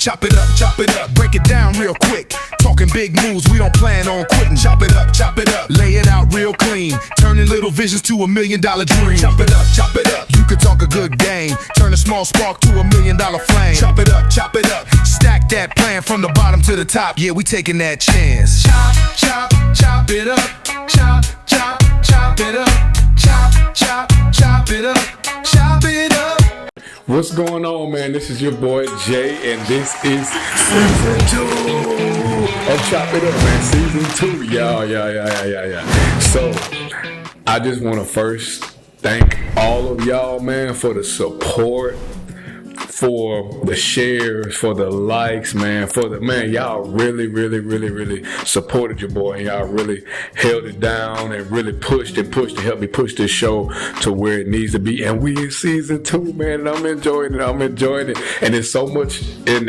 Chop it up, break it down real quick. Talking big moves, we don't plan on quitting. Chop it up, lay it out real clean. Turning little visions to $1 million dream. Chop it up, you can talk a good game. Turn a small spark to $1 million flame. Chop it up, stack that plan from the bottom to the top. Yeah, we taking that chance. Chop it up, chop it up, chop it up, chop it up. What's going on, man? This is your boy Jay, and this is season 2 of Chop It Up, man. Season 2, yeah. So, I just want to first thank all of y'all, man, for the support, for the shares, for the likes, man, y'all really supported your boy, and y'all really held it down and really pushed to help me push this show to where it needs to be. And we in season 2, man, and I'm enjoying it. And it's so much, and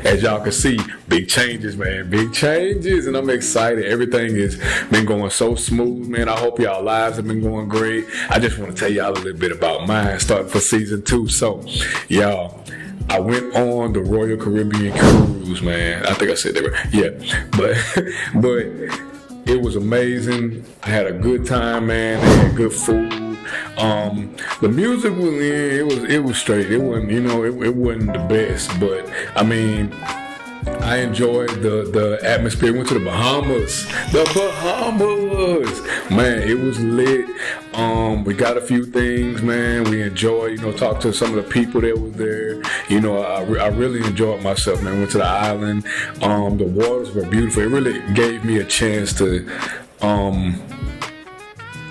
as y'all can see, big changes, man, and I'm excited. Everything has been going so smooth, man. I hope y'all lives have been going great. I just want to tell y'all a little bit about mine, starting for season 2. So, y'all, I went on the Royal Caribbean cruise, man. I think I said that right. Yeah, but it was amazing. I had a good time, man. They had good food. The music was it was straight. It wasn't, it wasn't the best, but I mean, I enjoyed the atmosphere. Went to the Bahamas. Man, it was lit. We got a few things, man. We enjoyed, talked to some of the people that was there. I really enjoyed myself, man. Went to the island. The waters were beautiful. It really gave me a chance to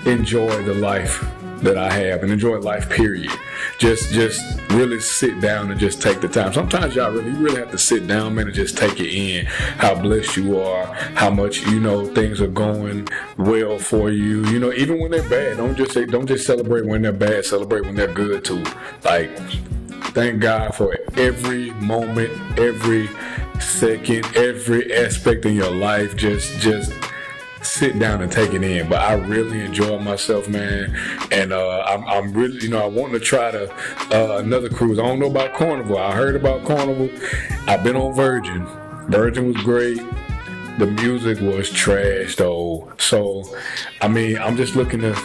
enjoy the life that I have and enjoy life, period. Just really sit down and just take the time. Sometimes y'all really have to sit down, man, and just take it in. How blessed you are, how much things are going well for you. Even when they're bad, don't just celebrate when they're bad. Celebrate when they're good too. Like, thank God for every moment, every second, every aspect in your life. Just sit down and take it in. But I really enjoyed myself, man, and I'm really, I want to try another cruise. I don't know about Carnival. I heard about Carnival. I've been on Virgin. Virgin was great. The music was trash though. So, I mean, I'm just looking to,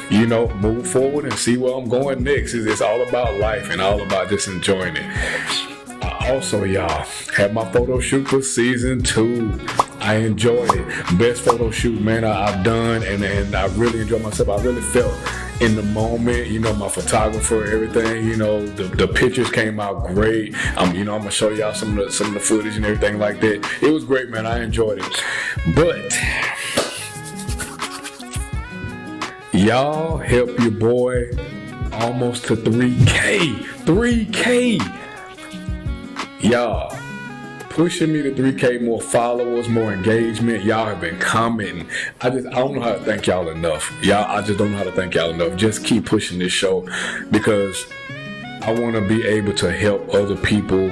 move forward and see where I'm going next. It's all about life and all about just enjoying it. Also, y'all, had my photo shoot for season 2. I enjoyed it. Best photo shoot, man, I've done, and I really enjoyed myself. I really felt in the moment, my photographer, everything, the pictures came out great. I'm gonna show y'all some of the footage and everything like that. It was great, man. I enjoyed it. But y'all help your boy almost to 3K. Y'all pushing me to 3K, more followers, more engagement. Y'all have been commenting. I don't know how to thank y'all enough. I just don't know how to thank y'all enough. Just keep pushing this show, because I want to be able to help other people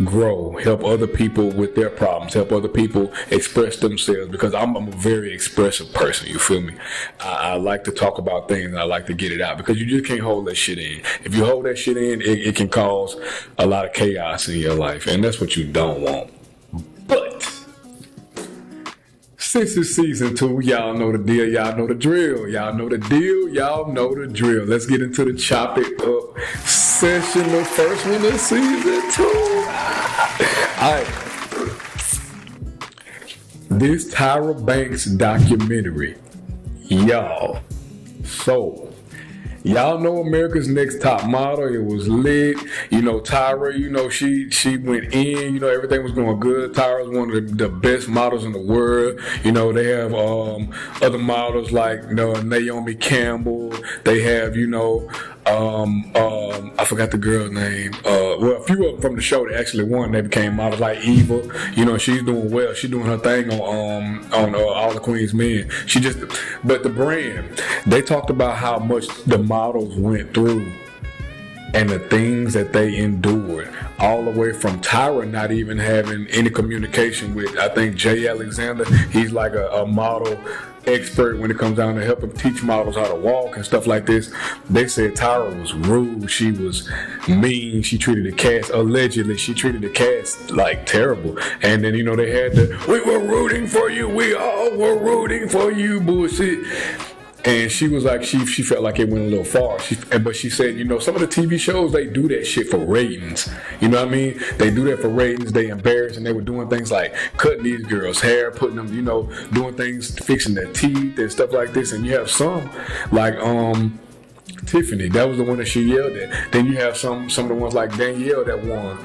grow, help other people with their problems, help other people express themselves, because I'm a very expressive person, you feel me? I like to talk about things, and I like to get it out, because you just can't hold that shit in. If you hold that shit in, it can cause a lot of chaos in your life, and that's what you don't want. But since it's season 2, y'all know the deal, y'all know the drill. Let's get into the Chop It Up session, the first one of season 2. Alright. This Tyra Banks documentary, y'all. So, y'all know America's Next Top Model. It was lit. Tyra, she went in. Everything was going good. Tyra's one of the best models in the world. They have other models like Naomi Campbell. They have, I forgot the girl's name. A few of them from the show that actually won. They became models, like Eva. She's doing well. She's doing her thing on All the Queen's Men. But the brand, they talked about how much the models went through and the things that they endured, all the way from Tyra not even having any communication with, I think, Jay Alexander. He's like a model expert when it comes down to helping teach models how to walk and stuff like this. They said Tyra was rude, she was mean, she treated the cast, allegedly she treated the cast like terrible. And then, you know, they had the "we were rooting for you, we all were rooting for you" bullshit. And she was like, she felt like it went a little far. But she said, you know, some of the TV shows, they do that shit for ratings. You know what I mean? They do that for ratings. They embarrass, and they were doing things like cutting these girls' hair, putting them, you know, doing things, fixing their teeth and stuff like this. And you have some like Tiffany, that was the one that she yelled at. Then you have some of the ones like Danielle that won.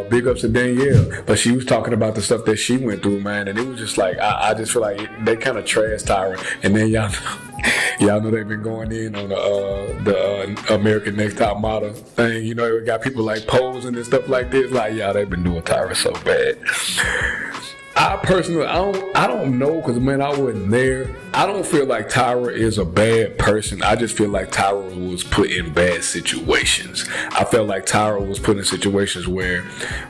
Big ups to Danielle. But she was talking about the stuff that she went through, man, and it was just like I just feel like they kind of trashed Tyra. And then y'all know they've been going in on the American Next Top Model thing. You know, we got people like posing and stuff like this. Like, y'all, they've been doing Tyra so bad. I personally, I don't know, because, man, I wasn't there. I don't feel like Tyra is a bad person. I just feel like Tyra was put in bad situations. I felt like Tyra was put in situations where,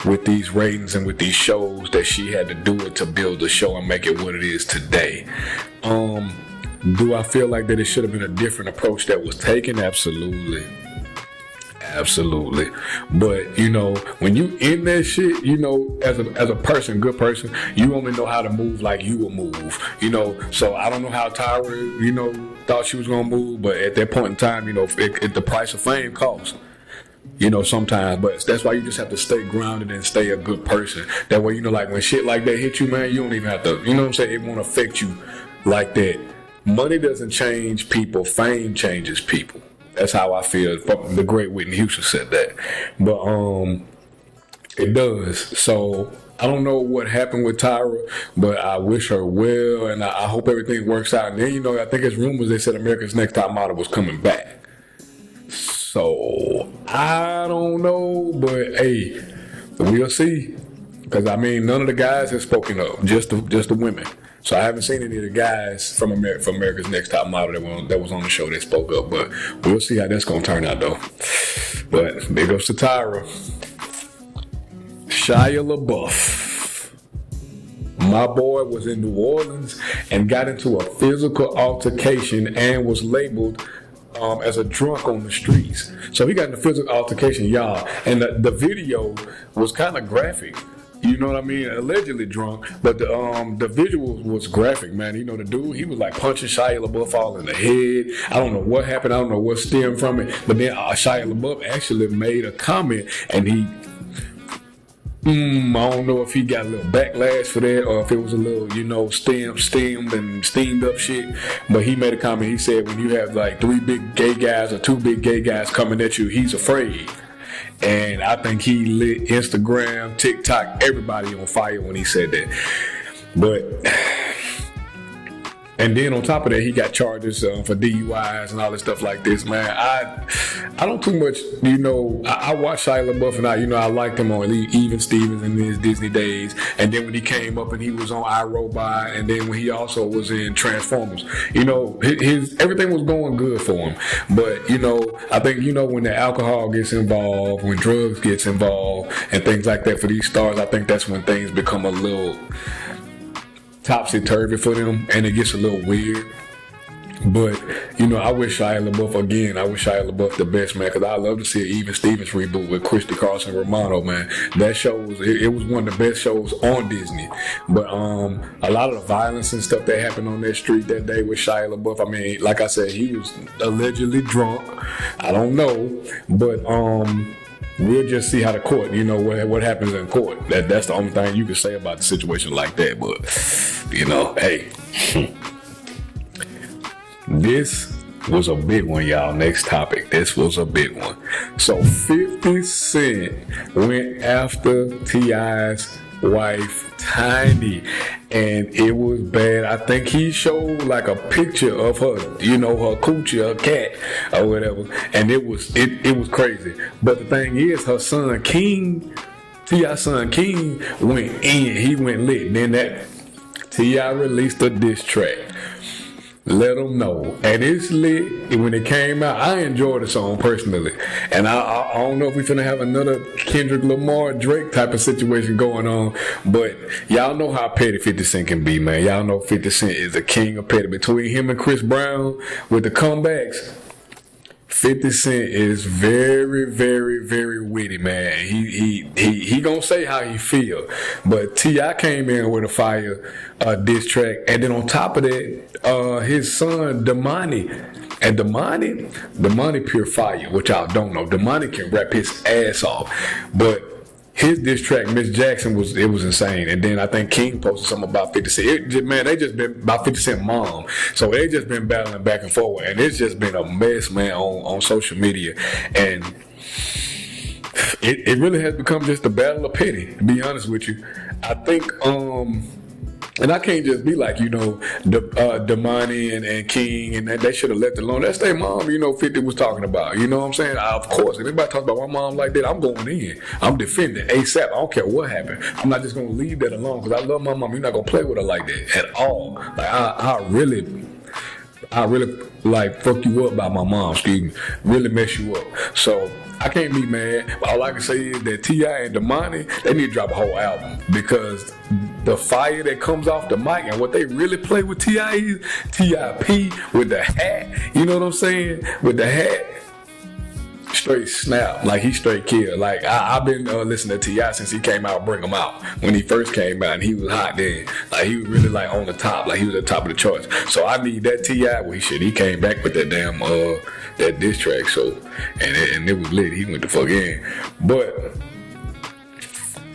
with these ratings and with these shows, that she had to do it to build the show and make it what it is today. Do I feel like that it should have been a different approach that was taken? Absolutely. Absolutely. But, you know, when you in that shit, you know, as a person, good person, you only know how to move like you will move, you know. So I don't know how Tyra, you know, thought she was gonna move, but at that point in time, you know, if the price of fame costs, you know, sometimes. But that's why you just have to stay grounded and stay a good person. That way, you know, like when shit like that hit you, man, you don't even have to, you know what I'm saying, it won't affect you like that. Money doesn't change people, fame changes people. That's how I feel. The great Whitney Houston said that. But it does. So I don't know what happened with Tyra, but I wish her well, and I hope everything works out. And then, you know, I think it's rumors they said America's Next Top Model was coming back. So I don't know, but hey, we'll see. Because, I mean, none of the guys have spoken up, just the women. So I haven't seen any of the guys from America's Next Top Model that was on the show that spoke up. But we'll see how that's going to turn out, though. But big ups to Tyra. Shia LaBeouf. My boy was in New Orleans and got into a physical altercation and was labeled as a drunk on the streets. So he got in a physical altercation, y'all. And the video was kind of graphic. You know what I mean? Allegedly drunk, but the visual was graphic, man. You know, the dude, he was like punching Shia LaBeouf all in the head. I don't know what happened. I don't know what stemmed from it. But then Shia LaBeouf actually made a comment, and he, I don't know if he got a little backlash for that or if it was a little, you know, steamed up shit. But he made a comment. He said, when you have like 3 big gay guys or 2 big gay guys coming at you, he's afraid. And I think he lit Instagram, TikTok, everybody on fire when he said that. But, and then on top of that, he got charges for DUIs and all this stuff like this, man. I don't too much, you know, I watched Shia LaBeouf and I liked him on Even Stevens in his Disney days. And then when he came up and he was on iRobot, and then when he also was in Transformers, you know, his everything was going good for him. But, you know, I think, you know, when the alcohol gets involved, when drugs gets involved and things like that for these stars, I think that's when things become a little topsy-turvy for them, and it gets a little weird. But, you know, I wish Shia LaBeouf the best, man, because I love to see an Even Stevens reboot with Christy Carlson Romano, man. That show was, it was one of the best shows on Disney. But a lot of the violence and stuff that happened on that street that day with Shia LaBeouf, I mean, like I said, he was allegedly drunk. I don't know, but we'll just see how the court, you know, what happens in court. That's the only thing you can say about the situation like that. But, you know, hey, this was a big one, y'all. Next topic. This was a big one. So 50 Cent went after T.I.'s wife, Tiny, and it was bad. I think he showed like a picture of her, you know, her coochie, her cat, or whatever, and it was crazy. But the thing is, her son King, T.I.'s son King, went in. He went lit. Then that T.I. released a diss track. Let them know. And it's lit. When it came out, I enjoyed the song personally. And I don't know if we're finna have another Kendrick Lamar, Drake type of situation going on. But y'all know how petty 50 Cent can be, man. Y'all know 50 Cent is the king of petty. Between him and Chris Brown with the comebacks, 50 Cent is very, very, very witty, man. He gonna say how he feel. But T.I. came in with a fire diss track. And then on top of that, his son, Damani. And Damani pure fire, which y'all don't know. Damani can rap his ass off. But his diss track, Miss Jackson, was insane. And then I think King posted something about 50 Cent. They just been about 50 Cent mom. So they just been battling back and forth. And it's just been a mess, man, on social media. And it really has become just a battle of pity, to be honest with you. I think and I can't just be like, Damani and King, and they should have left it alone. That's their mom, 50 was talking about. You know what I'm saying? Of course, if anybody talks about my mom like that, I'm going in. I'm defending ASAP. I don't care what happened. I'm not just going to leave that alone because I love my mom. You're not going to play with her like that at all. Like, I really like fuck you up by my mom, excuse me. Really mess you up. So I can't be mad. All I can say is that T.I. and Damani, they need to drop a whole album because the fire that comes off the mic and what they really play with T.I. is T.I.P. with the hat. You know what I'm saying? With the hat. Straight snap, like he straight killed. Like I've been listening to T.I. since he came out, Bring Him Out. When he first came out, and he was hot then. Like he was really like on the top, like he was at the top of the charts. So I need that T.I. Well, he came back with that damn that diss track. So and it was lit. He went the fuck in. But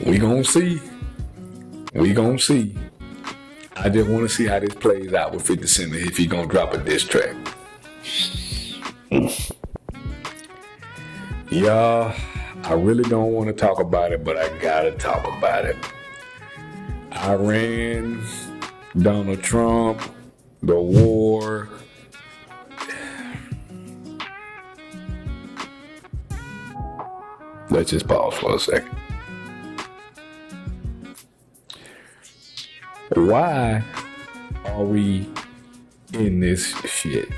we gonna see. I just want to see how this plays out with 50 Cent if he gonna drop a diss track. Y'all, I really don't want to talk about it, but I gotta talk about it. Iran, Donald Trump, the war. Let's just pause for a second. Why are we in this shit?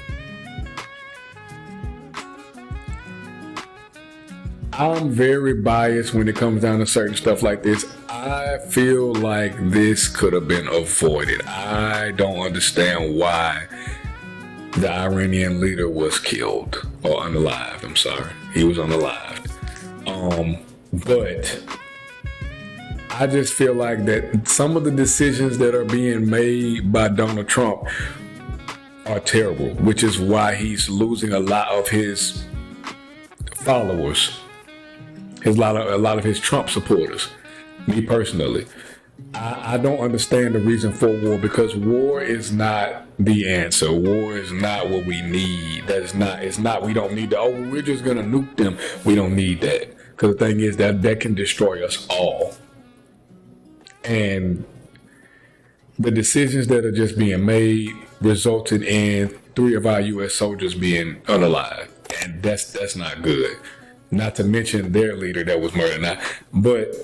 I'm very biased when it comes down to certain stuff like this. I feel like this could have been avoided. I don't understand why the Iranian leader was killed or unalived. I'm sorry. He was unalived. But I just feel like that some of the decisions that are being made by Donald Trump are terrible, which is why he's losing a lot of his followers. A lot of his Trump supporters. Me personally, I don't understand the reason for war because war is not the answer. War is not what we need. It's not. We don't need that. Oh, we're just gonna nuke them. We don't need that because the thing is that can destroy us all. And the decisions that are just being made resulted in 3 of our U.S. soldiers being unalived, and that's not good. Not to mention their leader that was murdered. Now, but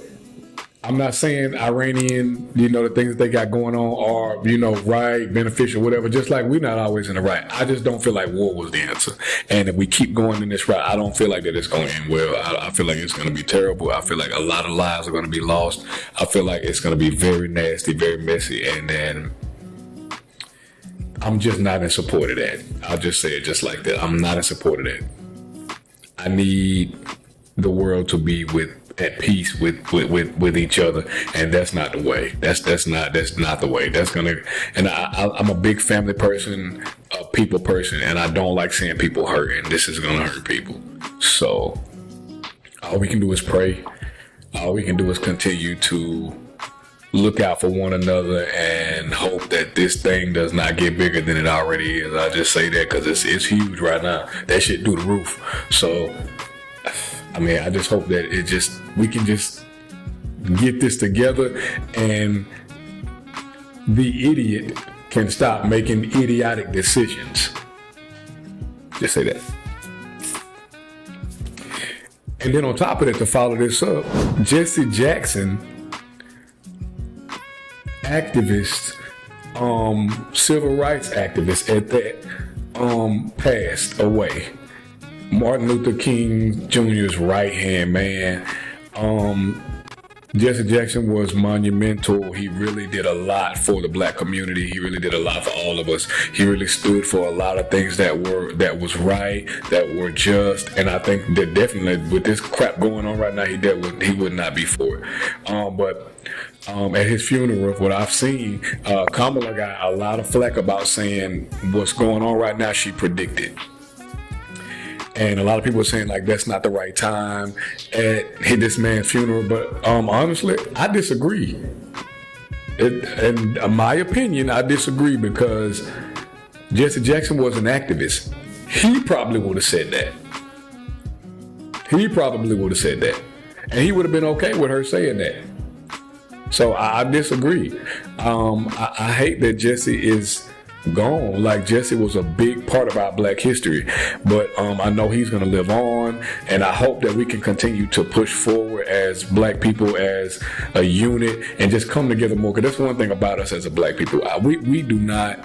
I'm not saying Iranian, the things that they got going on are, right, beneficial, whatever. Just like we're not always in the right. I just don't feel like war was the answer. And if we keep going in this route, I don't feel like that it's going to end well. I feel like it's going to be terrible. I feel like a lot of lives are going to be lost. I feel like it's going to be very nasty, very messy. And then I'm just not in support of that. I'll just say it just like that. I'm not in support of that. I need the world to be at peace with each other, and that's not the way. That's not the way. That's gonna. And I'm a big family person, a people person, and I don't like seeing people hurt, and this is gonna hurt people. So all we can do is pray. All we can do is continue to look out for one another and hope that this thing does not get bigger than it already is. I just say that because it's huge right now. That shit through the roof. So, I just hope that we can just get this together and the idiot can stop making idiotic decisions. Just say that. And then on top of that, to follow this up, Jesse Jackson, activist, civil rights activist at that passed away. Martin Luther King Jr.'s right hand man. Jesse Jackson was monumental. He really did a lot for the black community. He really did a lot for all of us. He really stood for a lot of things that was right, that were just, and I think that definitely with this crap going on right now, he would not be for it. But at his funeral, what I've seen, Kamala got a lot of flack about saying what's going on right now, she predicted. And a lot of people are saying like that's not the right time at this man's funeral. But honestly, I disagree. In my opinion, I disagree because Jesse Jackson was an activist. He probably would have said that. And he would have been okay with her saying that. So I disagree. I hate that Jesse is gone. Like, Jesse was a big part of our black history, but I know he's going to live on, and I hope that we can continue to push forward as black people, as a unit, and just come together more, because that's one thing about us as a black people. We do not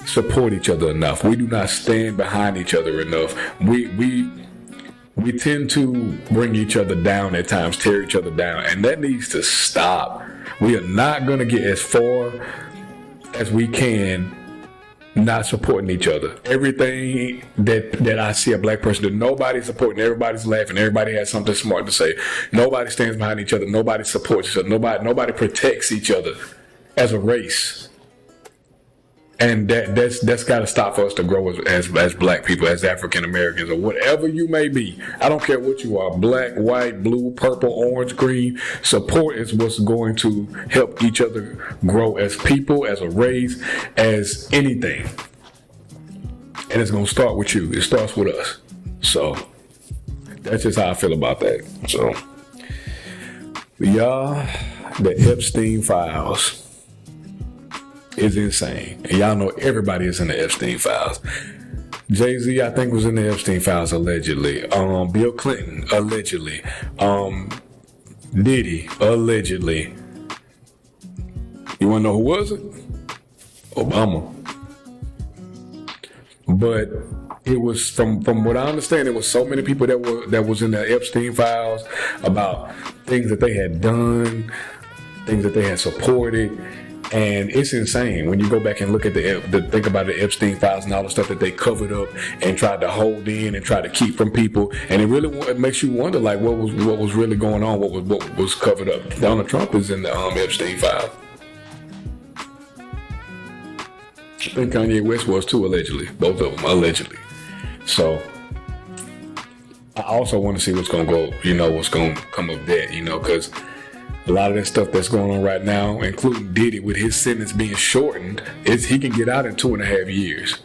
support each other enough. We do not stand behind each other enough. We tend to bring each other down at times, tear each other down, and that needs to stop. We are not going to get as far as we can not supporting each other. Everything that I see a black person do, nobody's supporting, everybody's laughing, everybody has something smart to say. Nobody stands behind each other, nobody supports each other, nobody protects each other as a race. And that's got to stop for us to grow as black people, as African Americans, or whatever you may be. I don't care what you are, black, white, blue, purple, orange, green. Support is what's going to help each other grow as people, as a race, as anything. And it's going to start with you. It starts with us. So that's just how I feel about that. So, y'all, the Epstein files is insane. And y'all know everybody is in the Epstein files. Jay-Z, I think, was in the Epstein files allegedly. Bill Clinton, allegedly. Diddy, allegedly. You want to know who wasn't? Obama. But it was, from what I understand, it was so many people that was in the Epstein files about things that they had done, things that they had supported. And it's insane when you go back and look at think about the Epstein files and all the stuff that they covered up and tried to hold in and try to keep from people. And it makes you wonder, like, what was really going on, what was covered up. Donald Trump is in the Epstein file. I think Kanye West was too, allegedly. Both of them, allegedly. So I also want to see what's going to go, what's going to come of that, because a lot of that stuff that's going on right now, including Diddy, with his sentence being shortened, he can get out in 2.5 years.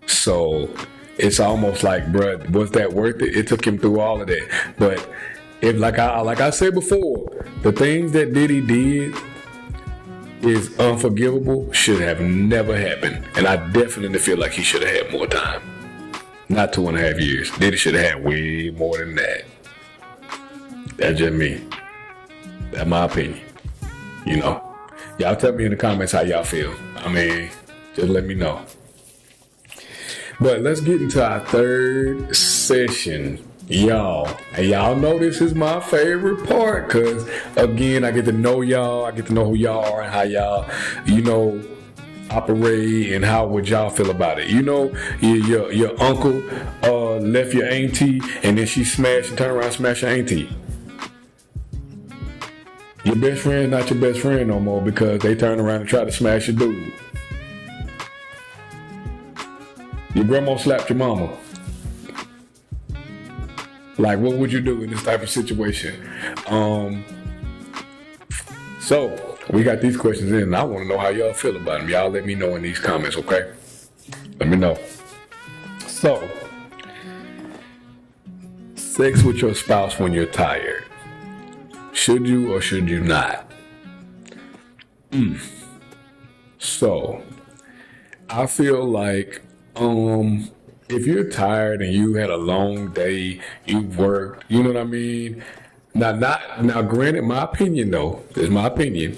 So it's almost like, bruh, was that worth it? It took him through all of that. But if, like I said before, the things that Diddy did is unforgivable, should have never happened. And I definitely feel like he should have had more time. Not 2.5 years. Diddy should have had way more than that. That's just me. That's my opinion. Y'all tell me in the comments how y'all feel. I mean, just let me know. But let's get into our third session, y'all. And y'all know this is my favorite part, because again, I get to know y'all. I get to know who y'all are and how y'all, operate, and how would y'all feel about it. Your uncle left your auntie, and then she smashed and turned around and smashed your auntie. Your best friend not your best friend no more because they turn around and try to smash your dude. Your grandma slapped your mama. Like, what would you do in this type of situation? So we got these questions in, and I want to know how y'all feel about them. Y'all let me know in these comments, okay? Let me know. So, sex with your spouse when you're tired. Should you or should you not? So, I feel like if you're tired and you had a long day, you worked, you know what I mean? Now, granted, my opinion though, is my opinion.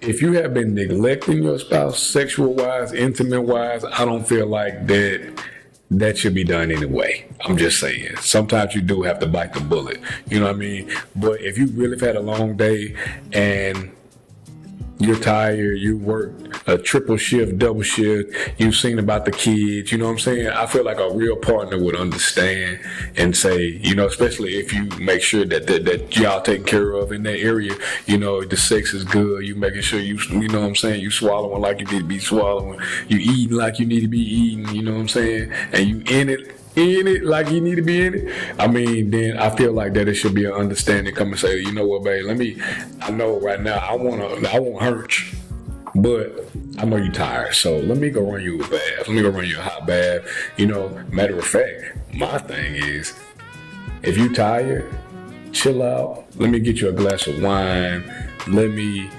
if you have been neglecting your spouse sexual wise, intimate wise, I don't feel like that should be done anyway. I'm just saying. Sometimes you do have to bite the bullet. You know what I mean? But if you really have had a long day and you're tired, you worked a triple shift, double shift, you've seen about the kids, you know what I'm saying? I feel like a real partner would understand and say, you know, especially if you make sure that y'all taken care of in that area, you know, the sex is good, you making sure you know what I'm saying, you swallowing like you need to be swallowing, you eating like you need to be eating, you know what I'm saying? And you in it like you need to be in it. I mean, then I feel like that it should be an understanding. Come and say, you know what, babe, I know right now I won't hurt you, but I know you're tired, so let me go run you a bath. Let me go run you a hot bath. You know, matter of fact, my thing is, if you tired, chill out. Let me get you a glass of wine. Let me,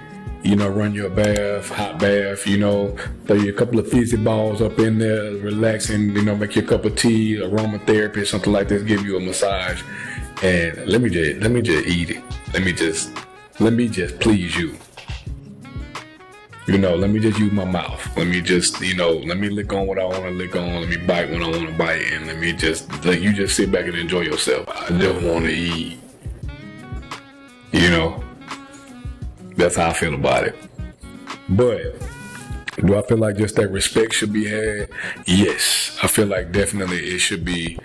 you know, run you a bath, hot bath, you know, throw you a couple of fizzy balls up in there, relaxing, you know, make you a cup of tea, aromatherapy, something like this, give you a massage. And let me just eat it. Let me just please you. You know, let me just use my mouth. Let me just, you know, let me lick on what I want to lick on. Let me bite when I want to bite. And let you just sit back and enjoy yourself. I just want to eat. You know? That's how I feel about it. But do I feel like just that respect should be had? Yes. I feel like definitely it should be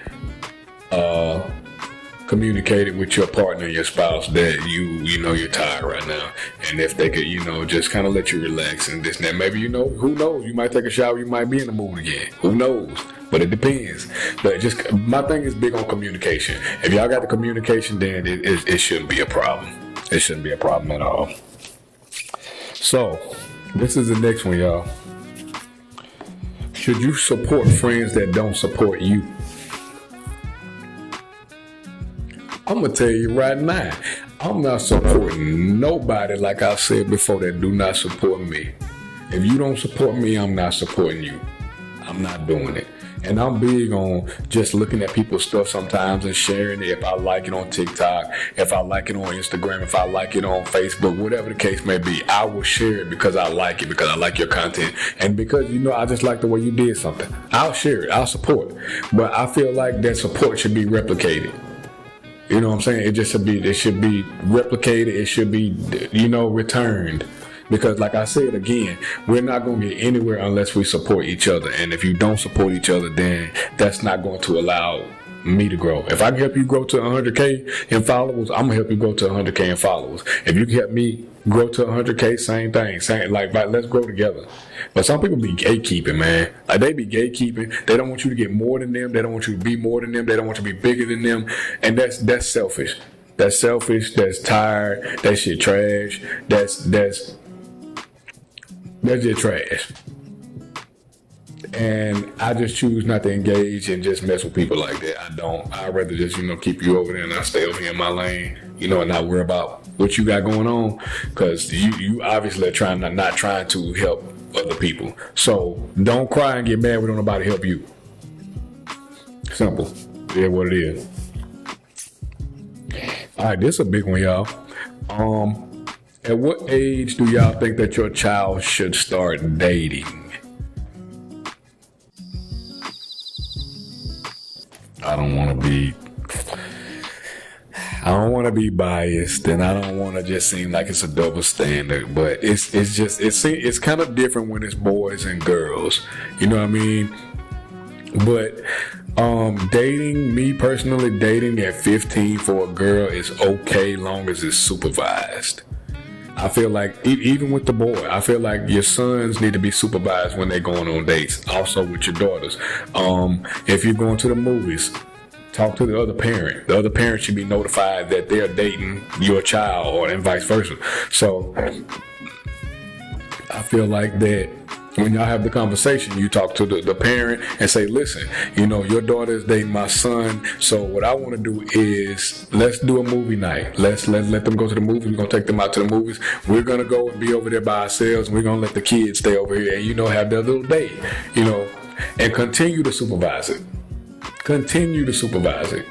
communicated with your partner, your spouse, that you know you're tired right now. And if they could, you know, just kind of let you relax and this and that. Maybe, you know, who knows? You might take a shower, you might be in the mood again. Who knows? But it depends. But just, my thing is big on communication. If y'all got the communication, then it shouldn't be a problem. It shouldn't be a problem at all. So, this is the next one, y'all. Should you support friends that don't support you? I'm going to tell you right now, I'm not supporting nobody, like I said before, that do not support me. If you don't support me, I'm not supporting you. I'm not doing it. And I'm big on just looking at people's stuff sometimes and sharing it. If I like it on TikTok, if I like it on Instagram, if I like it on Facebook, whatever the case may be, I will share it because I like it, because I like your content. And because, you know, I just like the way you did something. I'll share it. I'll support. But I feel like that support should be replicated. You know what I'm saying? It should be replicated. It should be, you know, returned. Because like I said again, we're not going to get anywhere unless we support each other. And if you don't support each other, then that's not going to allow me to grow. If I can help you grow to 100K in followers, I'm going to help you grow to 100K in followers. If you can help me grow to 100K, same thing. Like, let's grow together. But some people be gatekeeping, man. Like, they be gatekeeping. They don't want you to get more than them. They don't want you to be more than them. They don't want you to be bigger than them. And that's selfish. That's selfish. That's tired. That shit trash. That's just trash. And I just choose not to engage and just mess with people like that. I don't. I'd rather just, you know, keep you over there and I stay over here in my lane, you know, and not worry about what you got going on. Because you obviously are not trying to help other people. So don't cry and get mad when nobody help you. Simple. Yeah, what it is. All right, this is a big one, y'all. At what age do y'all think that your child should start dating? I don't want to be biased, and I don't want to just seem like it's a double standard, but it's kind of different when it's boys and girls. You know what I mean? But me personally, dating at 15 for a girl is okay long as it's supervised. I feel like even with the boy, I feel like your sons need to be supervised when they're going on dates. Also with your daughters. If you're going to the movies, talk to the other parent. The other parent should be notified that they're dating your child, or and vice versa. So I feel like that when y'all have the conversation, you talk to the parent and say, listen, you know, your daughter is dating my son. So what I want to do is let's do a movie night. Let them go to the movies. We're going to take them out to the movies. We're going to go and be over there by ourselves. And we're going to let the kids stay over here and, you know, have their little date, you know, and continue to supervise it. Continue to supervise it.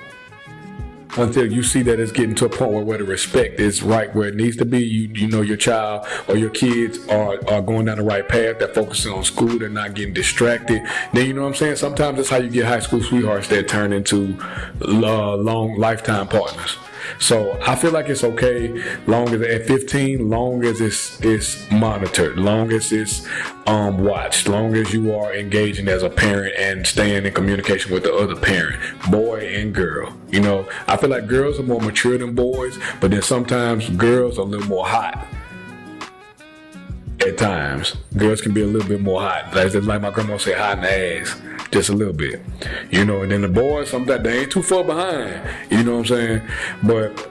until you see that it's getting to a point where the respect is right where it needs to be. You know your child or your kids are going down the right path. They're focusing on school. They're not getting distracted. Then you know what I'm saying? Sometimes that's how you get high school sweethearts that turn into long lifetime partners. So I feel like it's okay, long as at 15, long as it's monitored, long as it's watched, long as you are engaging as a parent and staying in communication with the other parent, boy and girl. You know, I feel like girls are more mature than boys, but then sometimes girls are a little more hot. At times, girls can be a little bit more hot. Like my grandma say, hot in the ass, just a little bit. You know, and then the boys, sometimes they ain't too far behind. You know what I'm saying? But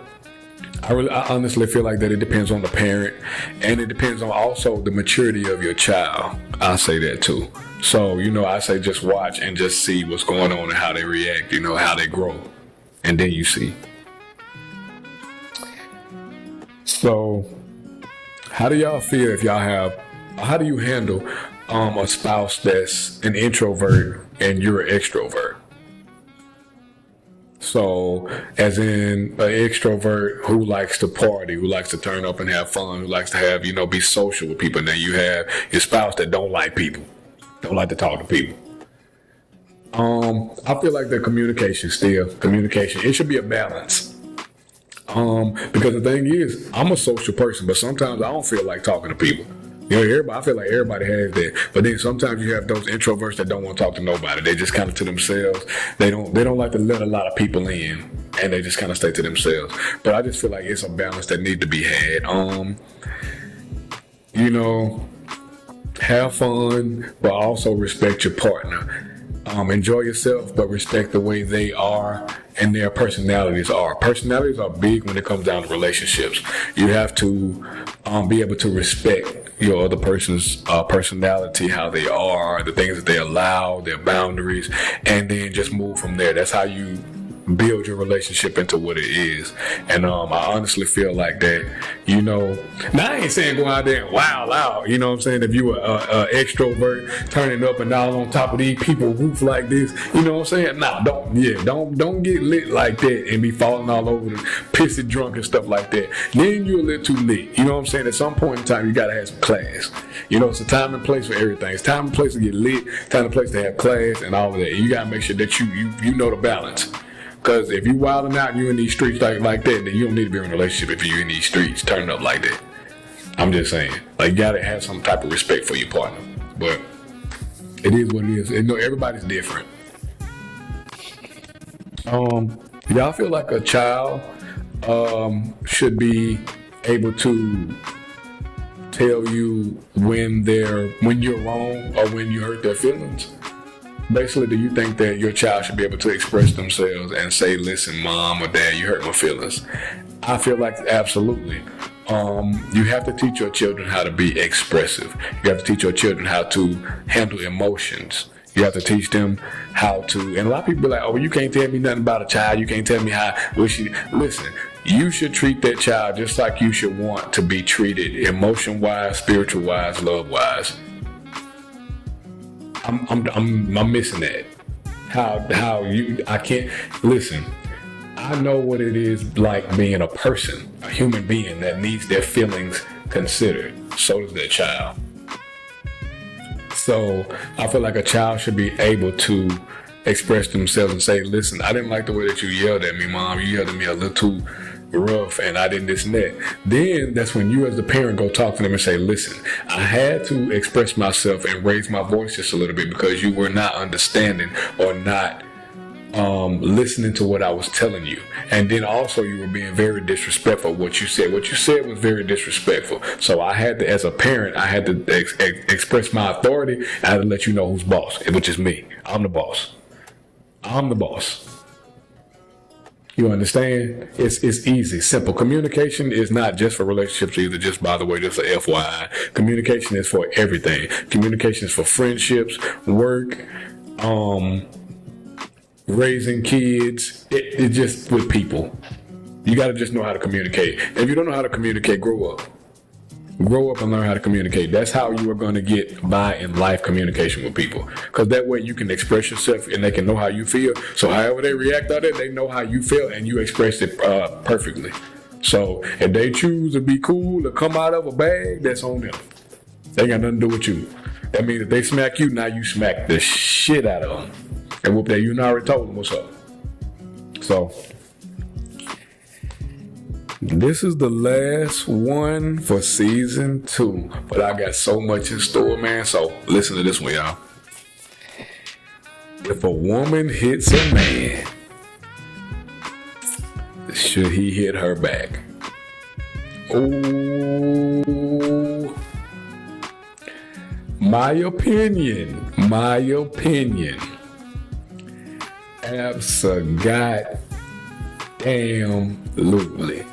I honestly feel like that it depends on the parent, and it depends on also the maturity of your child. I say that too. So, you know, I say just watch and just see what's going on and how they react, you know, how they grow. And then you see. So, how do y'all feel if y'all have, how do you handle a spouse that's an introvert and you're an extrovert? So, as in an extrovert who likes to party, who likes to turn up and have fun, who likes to have, you know, be social with people. And then you have your spouse that don't like people, don't like to talk to people. I feel like the communication, it should be a balance. Because the thing is, I'm a social person, but sometimes I don't feel like talking to people. You know, I feel like everybody has that. But then sometimes you have those introverts that don't want to talk to nobody. They just kind of to themselves. They don't like to let a lot of people in, and they just kind of stay to themselves. But I just feel like it's a balance that needs to be had. You know, have fun, but also respect your partner. Enjoy yourself, but respect the way they are and their personalities are. Personalities are big when it comes down to relationships. You have to be able to respect your other person's personality, how they are, the things that they allow, their boundaries, and then just move from there. That's how you build your relationship into what it is. And I honestly feel like that, you know, now I ain't saying go out there and wow out, you know what I'm saying? If you were a extrovert turning up and down on top of these people roof like this, you know what I'm saying? Nah, don't get lit like that and be falling all over the pissy drunk and stuff like that. Then you're a little too lit. You know what I'm saying? At some point in time, you gotta have some class. You know, it's a time and place for everything. It's time and place to get lit, time and place to have class and all of that. You gotta make sure that you know the balance. Because if you wilding out and you in these streets like that, then you don't need to be in a relationship if you're in these streets turning up like that. I'm just saying. Like, you gotta have some type of respect for your partner. But it is what it is. You know, everybody's different. Y'all feel like a child should be able to tell you when you're wrong or when you hurt their feelings? Basically, do you think that your child should be able to express themselves and say, listen, mom or dad, you hurt my feelings? I feel like absolutely. You have to teach your children how to be expressive. You have to teach your children how to handle emotions. You have to teach them how to, and a lot of people be like, oh, you can't tell me nothing about a child. You can't tell me how, listen, you should treat that child just like you should want to be treated, emotion-wise, spiritual-wise, love-wise. I'm missing that. I can't listen. I know what it is like being a person, a human being that needs their feelings considered. So does that child. So I feel like a child should be able to express themselves and say, listen, I didn't like the way that you yelled at me, mom. You yelled at me a little too rough and I didn't this and that. Then that's when you as the parent go talk to them and say, listen, I had to express myself and raise my voice just a little bit because you were not understanding or not listening to what I was telling you. And then also you were being very disrespectful. What you said was very disrespectful. So I had to, as a parent, I had to express my authority. I had to let you know who's boss, which is me. I'm the boss. You understand? It's easy, simple. Communication is not just for relationships either, just by the way, just a FYI. Communication is for everything. Communication is for friendships, work, raising kids. It's just with people. You got to just know how to communicate. If you don't know how to communicate, grow up. Grow up and learn how to communicate. That's how you are going to get by in life communication with people. Because that way you can express yourself and they can know how you feel. So however they react on it, they know how you feel and you expressed it perfectly. So if they choose to be cool or come out of a bag, that's on them. They ain't got nothing to do with you. That means if they smack you, now you smack the shit out of them. And whoop that, you already told them what's up. So this is the last one for season 2, but I got so much in store, man. So listen to this one, y'all. If a woman hits a man, should he hit her back? Oh, my opinion. Abso-goddamn-lutely.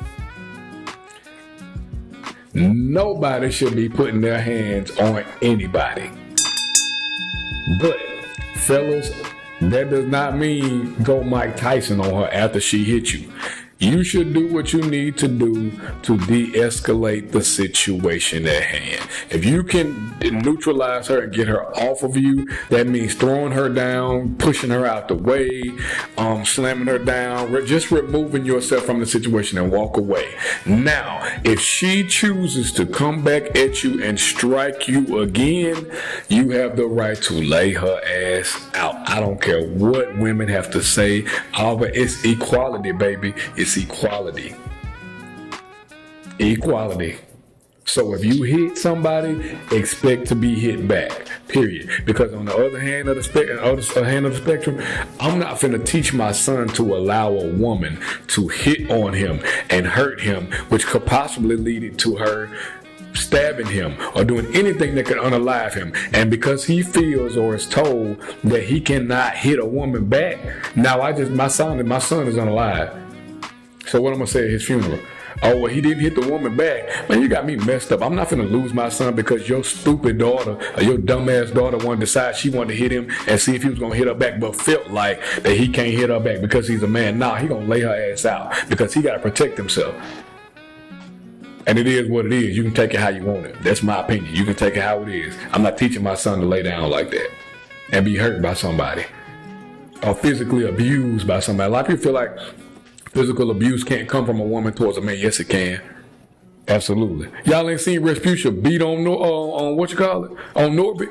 Nobody should be putting their hands on anybody. But, fellas, that does not mean go Mike Tyson on her after she hit you. You should do what you need to do to de-escalate the situation at hand. If you can neutralize her and get her off of you, that means throwing her down, pushing her out the way, slamming her down, just removing yourself from the situation and walk away. Now, if she chooses to come back at you and strike you again, you have the right to lay her ass out. I don't care what women have to say. It's equality, baby. It's equality. Equality. So if you hit somebody, expect to be hit back. Period. Because on the other hand of the spectrum, I'm not finna teach my son to allow a woman to hit on him and hurt him, which could possibly lead to her stabbing him or doing anything that could unalive him. And because he feels or is told that he cannot hit a woman back, now my son is unalive. So what I'm gonna say at his funeral? Oh, well, he didn't hit the woman back. Man, you got me messed up. I'm not finna lose my son because your stupid daughter or your dumbass daughter wanted to decide she wanted to hit him and see if he was gonna hit her back, but felt like that he can't hit her back because he's a man. Nah, he gonna lay her ass out because he gotta protect himself. And it is what it is. You can take it how you want it. That's my opinion. You can take it how it is. I'm not teaching my son to lay down like that and be hurt by somebody or physically abused by somebody. A lot of people feel like physical abuse can't come from a woman towards a man. Yes, it can. Absolutely. Y'all ain't seen Respucia beat on what you call it? On Norbit?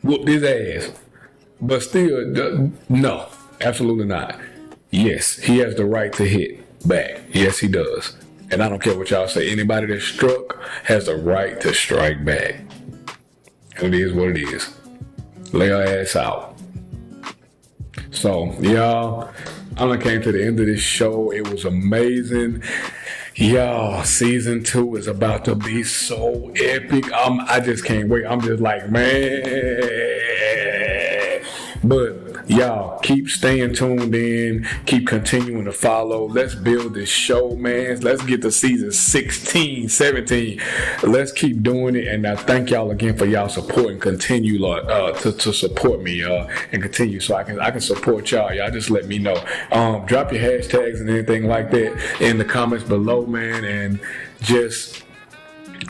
Whooped his ass. But still, no. Absolutely not. Yes, he has the right to hit back. Yes, he does. And I don't care what y'all say. Anybody that's struck has the right to strike back. And it is what it is. Lay her ass out. So, y'all, I done came to the end of this show. It was amazing. Y'all, season 2 is about to be so epic. I just can't wait. I'm just like, man. But y'all, keep staying tuned in. Keep continuing to follow. Let's build this show, man. Let's get to season 16, 17. Let's keep doing it. And I thank y'all again for y'all support and continue to support me, and continue so I can support y'all. Y'all just let me know. Drop your hashtags and anything like that in the comments below, man. And just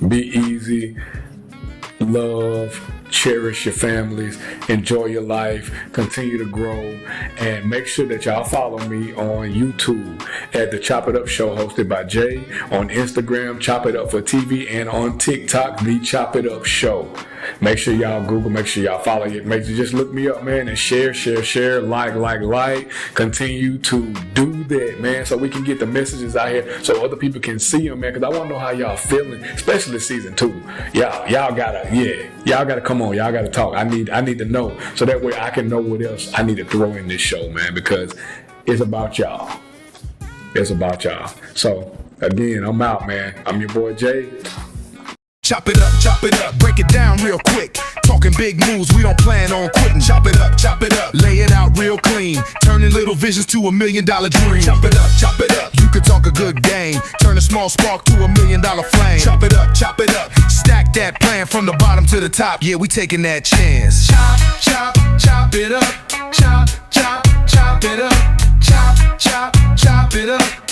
be easy. Love. Cherish your families, enjoy your life, continue to grow, and make sure that y'all follow me on YouTube at the Chop It Up Show hosted by Jay, on Instagram, Chop It Up for TV, and on TikTok, The Chop It Up Show. Make sure y'all Google, make sure y'all follow it. Make sure just look me up, man, and share, like. Continue to do that, man, so we can get the messages out here so other people can see them, man, because I want to know how y'all feeling, especially season 2. Y'all gotta come on. Y'all gotta talk. I need to know so that way I can know what else I need to throw in this show, man, because it's about y'all. It's about y'all. So, again, I'm out, man. I'm your boy, Jay. Chop it up, break it down real quick. Talking big moves, we don't plan on quitting. Chop it up, lay it out real clean. Turning little visions to $1 million dream. Chop it up, you can talk a good game. Turn a small spark to $1 million flame. Chop it up, stack that plan from the bottom to the top. Yeah, we taking that chance. Chop it up, chop it up, chop it up.